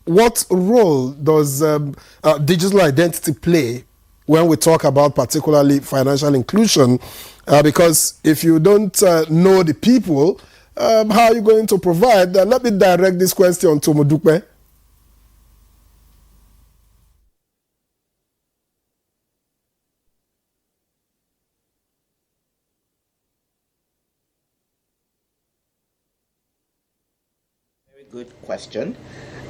What role does digital identity play when we talk about particularly financial inclusion? Because if you don't know the people, how are you going to provide? Let me direct this question to Modupe. Good question.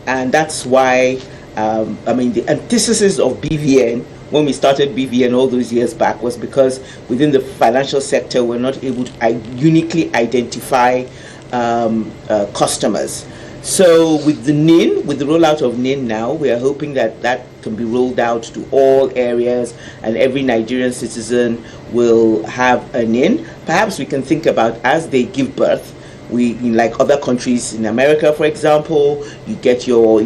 And that's why, the antithesis of BVN, when we started BVN all those years back, was because within the financial sector, we're not able to uniquely identify customers. So with the NIN, with the rollout of NIN now, we are hoping that that can be rolled out to all areas and every Nigerian citizen will have a NIN. Perhaps we can think about as they give birth, like other countries in America, for example, you get your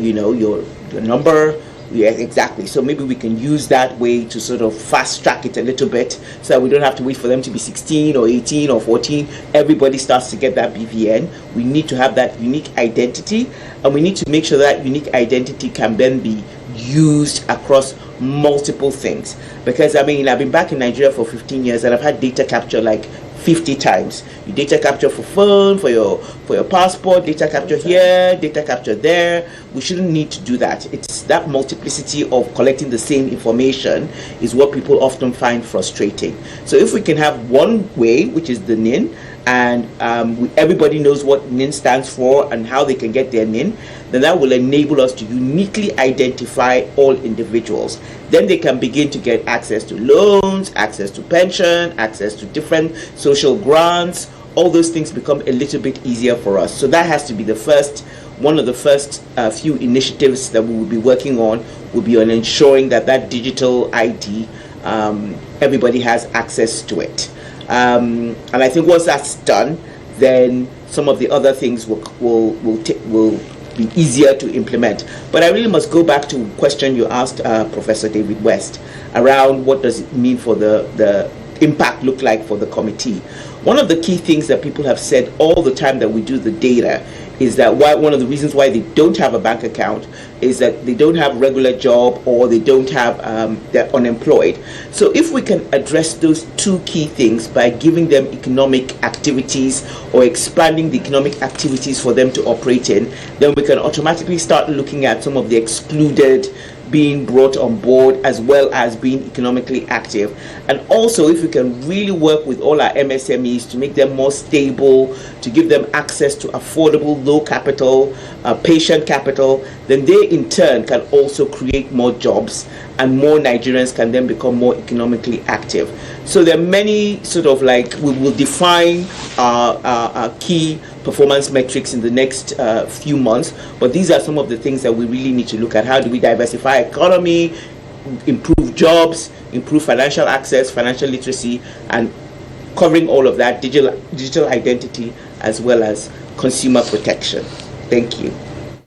number. Yeah, exactly. So maybe we can use that way to sort of fast track it a little bit so that we don't have to wait for them to be 16 or 18 or 14. Everybody starts to get that BVN. We need to have that unique identity, and we need to make sure that unique identity can then be used across multiple things. Because I've been back in Nigeria for 15 years and I've had data capture like 50 times. You data capture for phone, for your passport, data capture here, data capture there. We shouldn't need to do that. It's that multiplicity of collecting the same information is what people often find frustrating. So if we can have one way, which is the NIN, and everybody knows what NIN stands for and how they can get their NIN, then that will enable us to uniquely identify all individuals. Then they can begin to get access to loans, access to pension, access to different social grants. All those things become a little bit easier for us. So that has to be one of the first few initiatives that we will be working on, will be on ensuring that that digital ID, everybody has access to it. And I think once that's done, then some of the other things will be easier to implement. But I really must go back to a question you asked Professor David West around what does it mean for the impact look like for the committee. One of the key things that people have said all the time that we do the data is that one of the reasons why they don't have a bank account is that they don't have a regular job or they don't have, they're unemployed. So if we can address those two key things by giving them economic activities or expanding the economic activities for them to operate in, then we can automatically start looking at some of the excluded being brought on board as well as being economically active. And also, if we can really work with all our MSMEs to make them more stable, to give them access to affordable, low capital, patient capital, then they in turn can also create more jobs and more Nigerians can then become more economically active. So there are many sort of we will define our key performance metrics in the next few months, but these are some of the things that we really need to look at. How do we diversify economy, improve jobs, improve financial access, financial literacy, and covering all of that, digital identity as well as consumer protection. Thank you.